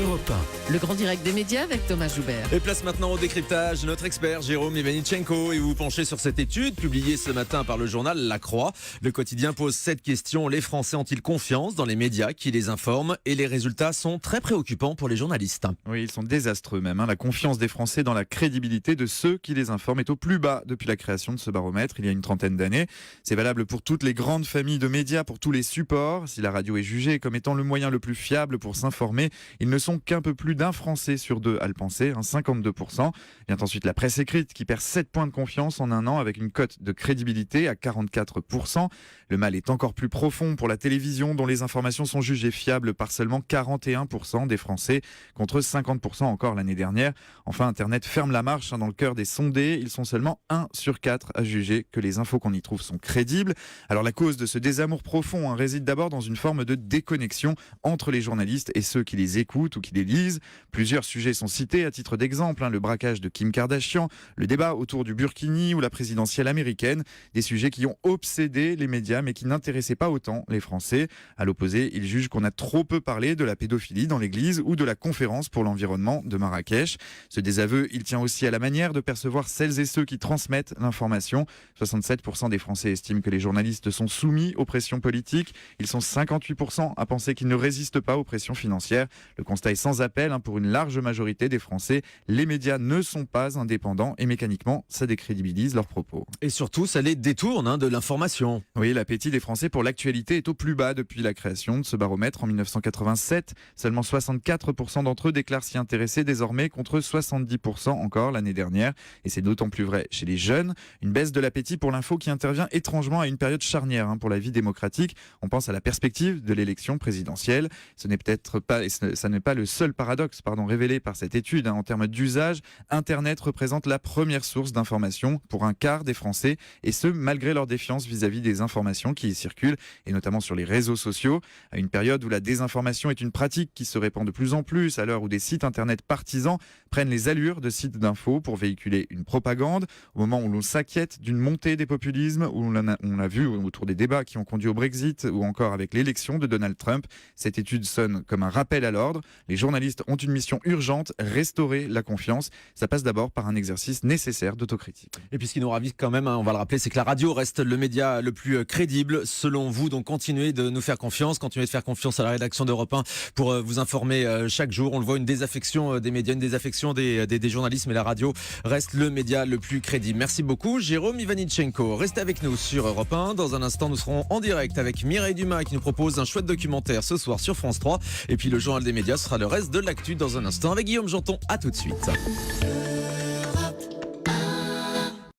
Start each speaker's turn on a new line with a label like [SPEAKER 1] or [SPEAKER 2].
[SPEAKER 1] Europe 1.
[SPEAKER 2] Le grand direct des médias avec Thomas Joubert.
[SPEAKER 1] Et place maintenant au décryptage, notre expert Jérôme Ivanichenko. Et vous vous penchez sur cette étude publiée ce matin par le journal La Croix. Le quotidien pose cette question: les Français ont-ils confiance dans les médias qui les informent? Et les résultats sont très préoccupants pour les journalistes.
[SPEAKER 3] Oui, ils sont désastreux même. La confiance des Français dans la crédibilité de ceux qui les informent est au plus bas depuis la création de ce baromètre il y a une trentaine d'années. C'est valable pour toutes les grandes familles de médias, pour tous les supports. Si la radio est jugée comme étant le moyen le plus fiable pour s'informer, ils ne sont qu'un peu plus d'un Français sur deux à le penser, 52%. Vient ensuite la presse écrite qui perd 7 points de confiance en un an avec une cote de crédibilité à 44%. Le mal est encore plus profond pour la télévision dont les informations sont jugées fiables par seulement 41% des Français contre 50% encore l'année dernière. Enfin, Internet ferme la marche dans le cœur des sondés. Ils sont seulement 1 sur 4 à juger que les infos qu'on y trouve sont crédibles. Alors la cause de ce désamour profond réside d'abord dans une forme de déconnexion entre les journalistes et ceux qui les écoutent ou qui les lisent. Plusieurs sujets sont cités à titre d'exemple, le braquage de Kim Kardashian, le débat autour du Burkini ou la présidentielle américaine, des sujets qui ont obsédé les médias mais qui n'intéressaient pas autant les Français. À l'opposé, ils jugent qu'on a trop peu parlé de la pédophilie dans l'église ou de la conférence pour l'environnement de Marrakech. Ce désaveu, il tient aussi à la manière de percevoir celles et ceux qui transmettent l'information. 67% des Français estiment que les journalistes sont soumis aux pressions politiques. Ils sont 58% à penser qu'ils ne résistent pas aux pressions financières. Le constat est sans appel pour une large majorité des Français. Les médias ne sont pas indépendants et mécaniquement, ça décrédibilise leurs propos.
[SPEAKER 1] Et surtout, ça les détourne de l'information.
[SPEAKER 3] Oui, l'appétit des Français pour l'actualité est au plus bas depuis la création de ce baromètre en 1987. Seulement 64% d'entre eux déclarent s'y intéresser désormais contre 70% encore l'année dernière. Et c'est d'autant plus vrai chez les jeunes. Une baisse de l'appétit pour l'info qui intervient étrangement à une période charnière pour la vie démocratique. On pense à la perspective de l'élection présidentielle. Ce n'est peut-être pas, et ça n'est pas le seul paradoxe révélé par cette étude. En termes d'usage, Internet représente la première source d'information pour un quart des Français, et ce, malgré leur défiance vis-à-vis des informations qui y circulent, et notamment sur les réseaux sociaux. À une période où la désinformation est une pratique qui se répand de plus en plus, à l'heure où des sites Internet partisans prennent les allures de sites d'infos pour véhiculer une propagande, au moment où l'on s'inquiète d'une montée des populismes, où on l'a vu autour des débats qui ont conduit au Brexit, ou encore avec l'élection de Donald Trump. Cette étude sonne comme un rappel à l'ordre. Les journalistes ont une mission urgente, restaurer la confiance. Ça passe d'abord par un exercice nécessaire d'autocritique.
[SPEAKER 1] Et puis ce qui nous ravit quand même, on va le rappeler, c'est que la radio reste le média le plus crédible selon vous. Donc continuez de nous faire confiance, continuez de faire confiance à la rédaction d'Europe 1 pour vous informer chaque jour. On le voit, une désaffection des médias, une désaffection des journalistes, mais la radio reste le média le plus crédible. Merci beaucoup Jérôme Ivanichenko. Restez avec nous sur Europe 1. Dans un instant, nous serons en direct avec Mireille Dumas qui nous propose un chouette documentaire ce soir sur France 3. Et puis le journal des médias sera le reste de l'actu dans un instant avec Guillaume Janton. À tout de suite.